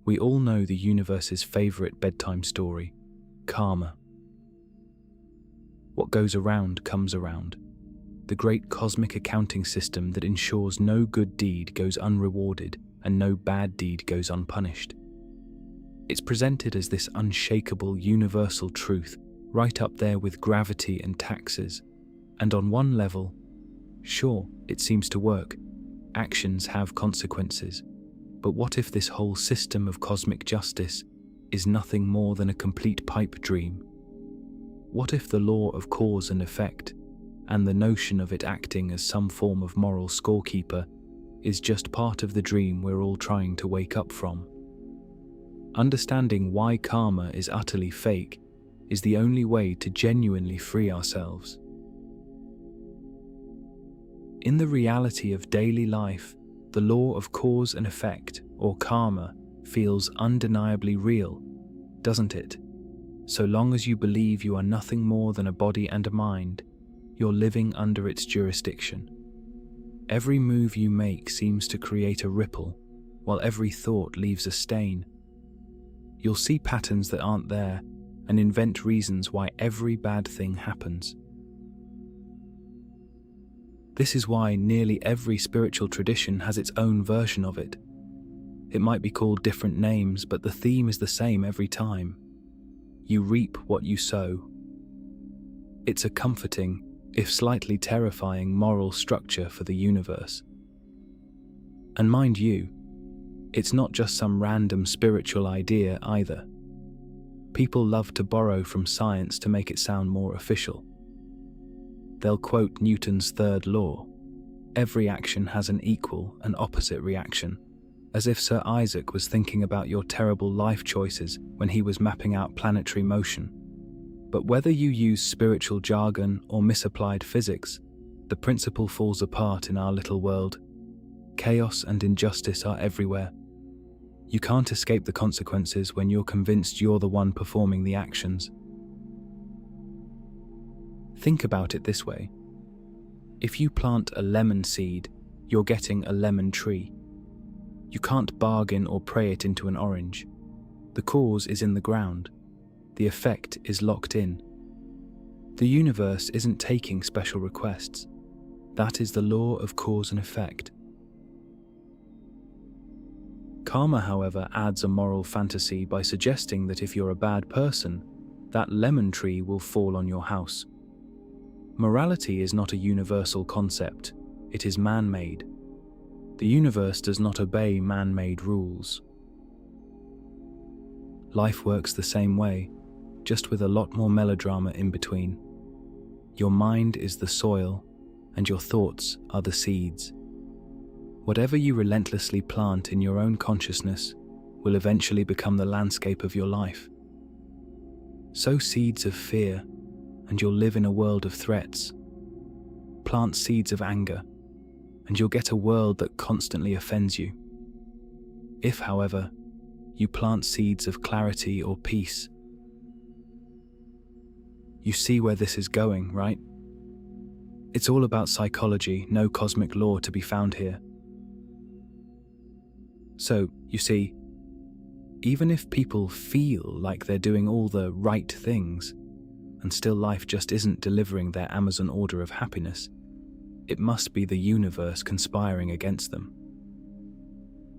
We all know the universe's favorite bedtime story, karma. What goes around comes around. The great cosmic accounting system that ensures no good deed goes unrewarded and no bad deed goes unpunished. It's presented as this unshakable universal truth, right up there with gravity and taxes. And on one level, sure, it seems to work. Actions have consequences. But what if this whole system of cosmic justice is nothing more than a complete pipe dream? What if the law of cause and effect, and the notion of it acting as some form of moral scorekeeper, is just part of the dream we're all trying to wake up from? Understanding why karma is utterly fake is the only way to genuinely free ourselves. In the reality of daily life, the law of cause and effect, or karma, feels undeniably real, doesn't it? So long as you believe you are nothing more than a body and a mind, you're living under its jurisdiction. Every move you make seems to create a ripple, while every thought leaves a stain. You'll see patterns that aren't there, and invent reasons why every bad thing happens. This is why nearly every spiritual tradition has its own version of it. It might be called different names, but the theme is the same every time. You reap what you sow. It's a comforting, if slightly terrifying, moral structure for the universe. And mind you, it's not just some random spiritual idea either. People love to borrow from science to make it sound more official. They'll quote Newton's third law: every action has an equal and opposite reaction, as if Sir Isaac was thinking about your terrible life choices when he was mapping out planetary motion. But whether you use spiritual jargon or misapplied physics, the principle falls apart in our little world. Chaos and injustice are everywhere. You can't escape the consequences when you're convinced you're the one performing the actions. Think about it this way. If you plant a lemon seed, you're getting a lemon tree. You can't bargain or pray it into an orange. The cause is in the ground. The effect is locked in. The universe isn't taking special requests. That is the law of cause and effect. Karma, however, adds a moral fantasy by suggesting that if you're a bad person, that lemon tree will fall on your house. Morality is not a universal concept, it is man-made. The universe does not obey man-made rules. Life works the same way, just with a lot more melodrama in between. Your mind is the soil, and your thoughts are the seeds. Whatever you relentlessly plant in your own consciousness will eventually become the landscape of your life. Sow seeds of fear, and you'll live in a world of threats. Plant seeds of anger, and you'll get a world that constantly offends you. If, however, you plant seeds of clarity or peace, you see where this is going, right? It's all about psychology, no cosmic law to be found here. So, you see, even if people feel like they're doing all the right things, and still life just isn't delivering their Amazon order of happiness, it must be the universe conspiring against them.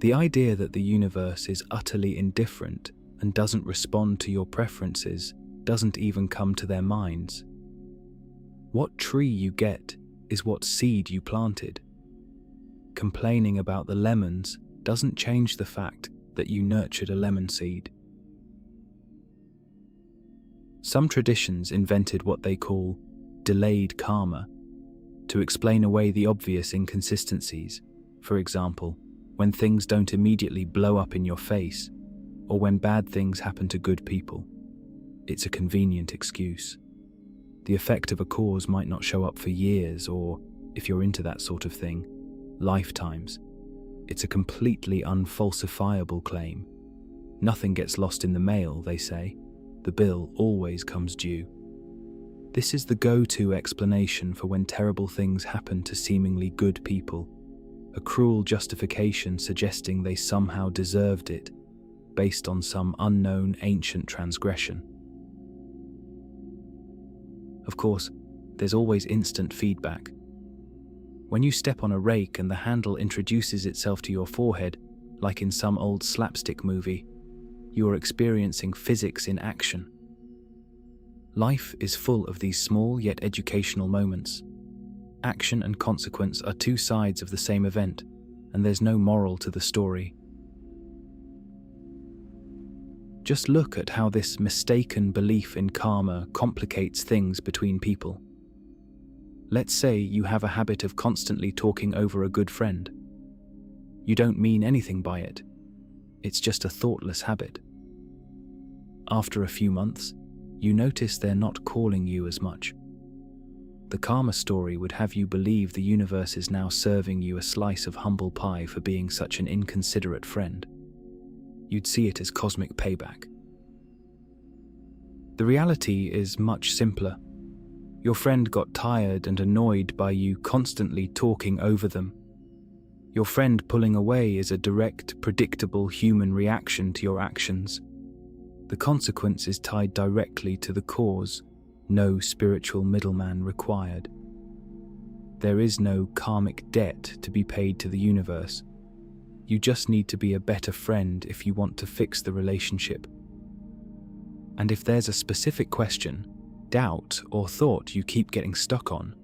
The idea that the universe is utterly indifferent and doesn't respond to your preferences doesn't even come to their minds. What tree you get is what seed you planted. Complaining about the lemons doesn't change the fact that you nurtured a lemon seed. Some traditions invented what they call delayed karma to explain away the obvious inconsistencies. For example, when things don't immediately blow up in your face, or when bad things happen to good people. It's a convenient excuse. The effect of a cause might not show up for years, or, if you're into that sort of thing, lifetimes. It's a completely unfalsifiable claim. Nothing gets lost in the mail, they say. The bill always comes due. This is the go-to explanation for when terrible things happen to seemingly good people, a cruel justification suggesting they somehow deserved it, based on some unknown ancient transgression. Of course, there's always instant feedback. When you step on a rake and the handle introduces itself to your forehead, like in some old slapstick movie, you are experiencing physics in action. Life is full of these small yet educational moments. Action and consequence are two sides of the same event, and there's no moral to the story. Just look at how this mistaken belief in karma complicates things between people. Let's say you have a habit of constantly talking over a good friend. You don't mean anything by it. It's just a thoughtless habit. After a few months, you notice they're not calling you as much. The karma story would have you believe the universe is now serving you a slice of humble pie for being such an inconsiderate friend. You'd see it as cosmic payback. The reality is much simpler. Your friend got tired and annoyed by you constantly talking over them. Your friend pulling away is a direct, predictable human reaction to your actions. The consequence is tied directly to the cause, no spiritual middleman required. There is no karmic debt to be paid to the universe. You just need to be a better friend if you want to fix the relationship. And if there's a specific question, doubt, or thought you keep getting stuck on,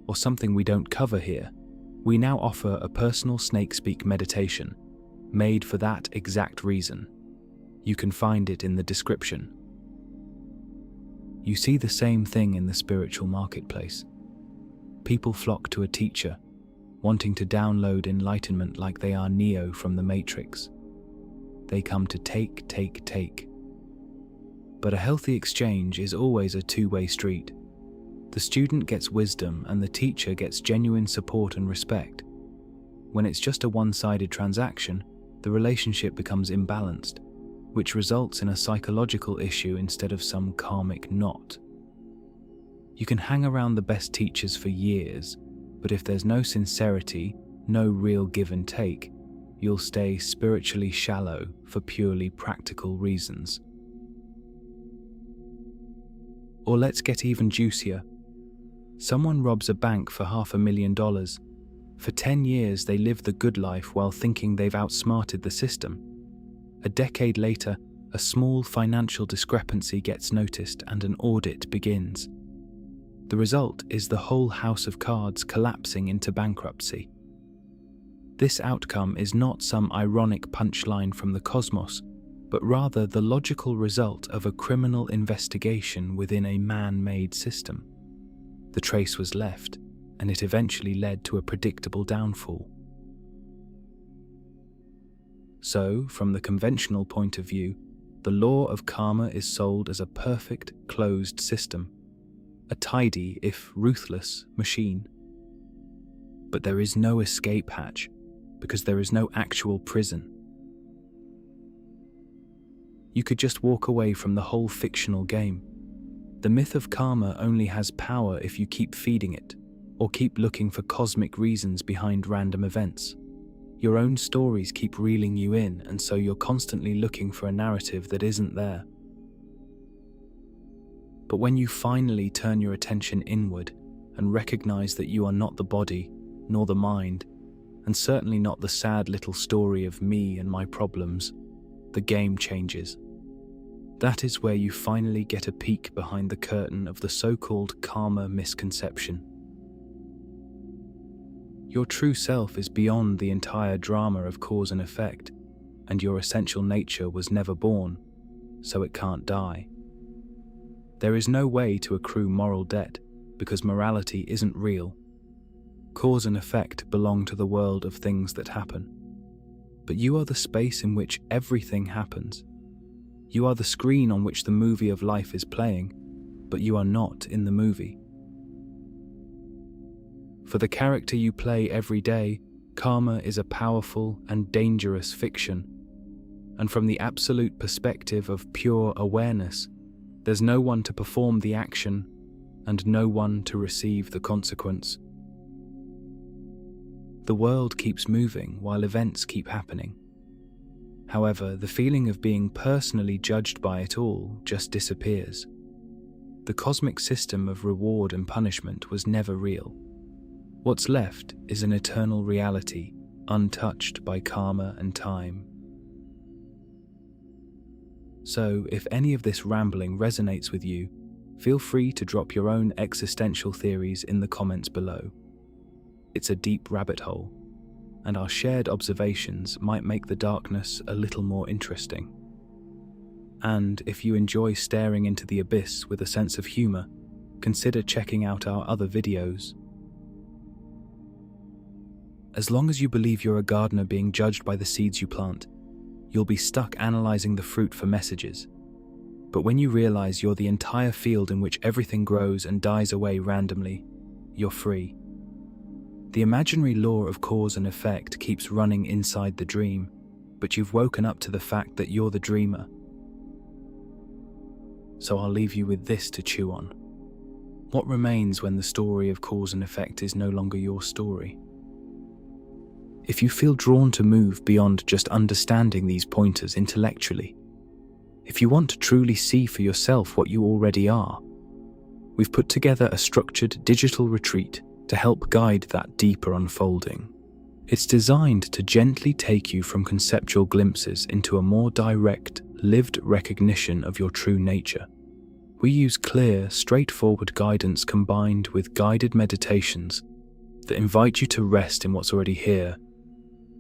or something we don't cover here, we now offer a personal SnakeSpeak meditation, made for that exact reason. You can find it in the description. You see the same thing in the spiritual marketplace. People flock to a teacher, wanting to download enlightenment like they are Neo from the Matrix. They come to take. But a healthy exchange is always a two-way street. The student gets wisdom and the teacher gets genuine support and respect. When it's just a one-sided transaction, the relationship becomes imbalanced, which results in a psychological issue instead of some karmic knot. You can hang around the best teachers for years, but if there's no sincerity, no real give and take, you'll stay spiritually shallow for purely practical reasons. Or let's get even juicier. Someone robs a bank for $500,000. For 10 years they live the good life while thinking they've outsmarted the system. A decade later, a small financial discrepancy gets noticed and an audit begins. The result is the whole house of cards collapsing into bankruptcy. This outcome is not some ironic punchline from the cosmos, but rather the logical result of a criminal investigation within a man-made system. The trace was left, and it eventually led to a predictable downfall. So, from the conventional point of view, the law of karma is sold as a perfect, closed system, a tidy, if ruthless, machine. But there is no escape hatch, because there is no actual prison. You could just walk away from the whole fictional game. The myth of karma only has power if you keep feeding it, or keep looking for cosmic reasons behind random events. Your own stories keep reeling you in, and so you're constantly looking for a narrative that isn't there. But when you finally turn your attention inward and recognize that you are not the body, nor the mind, and certainly not the sad little story of me and my problems, the game changes. That is where you finally get a peek behind the curtain of the so-called karma misconception. Your true self is beyond the entire drama of cause and effect, and your essential nature was never born, so it can't die. There is no way to accrue moral debt, because morality isn't real. Cause and effect belong to the world of things that happen. But you are the space in which everything happens. You are the screen on which the movie of life is playing, but you are not in the movie. For the character you play every day, karma is a powerful and dangerous fiction. And from the absolute perspective of pure awareness, there's no one to perform the action and no one to receive the consequence. The world keeps moving while events keep happening. However, the feeling of being personally judged by it all just disappears. The cosmic system of reward and punishment was never real. What's left is an eternal reality, untouched by karma and time. So, if any of this rambling resonates with you, feel free to drop your own existential theories in the comments below. It's a deep rabbit hole, and our shared observations might make the darkness a little more interesting. And if you enjoy staring into the abyss with a sense of humor, consider checking out our other videos. As long as you believe you're a gardener being judged by the seeds you plant, you'll be stuck analyzing the fruit for messages. But when you realize you're the entire field in which everything grows and dies away randomly, you're free. The imaginary law of cause and effect keeps running inside the dream, but you've woken up to the fact that you're the dreamer. So I'll leave you with this to chew on. What remains when the story of cause and effect is no longer your story? If you feel drawn to move beyond just understanding these pointers intellectually, if you want to truly see for yourself what you already are, we've put together a structured digital retreat to help guide that deeper unfolding. It's designed to gently take you from conceptual glimpses into a more direct, lived recognition of your true nature. We use clear, straightforward guidance combined with guided meditations that invite you to rest in what's already here.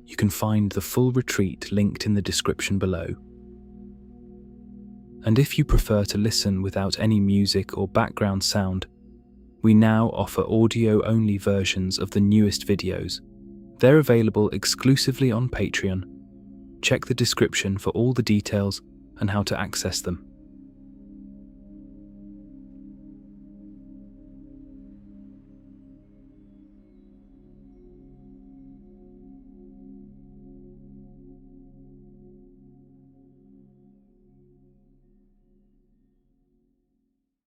You can find the full retreat linked in the description below. And if you prefer to listen without any music or background sound, we now offer audio-only versions of the newest videos. They're available exclusively on Patreon. Check the description for all the details and how to access them.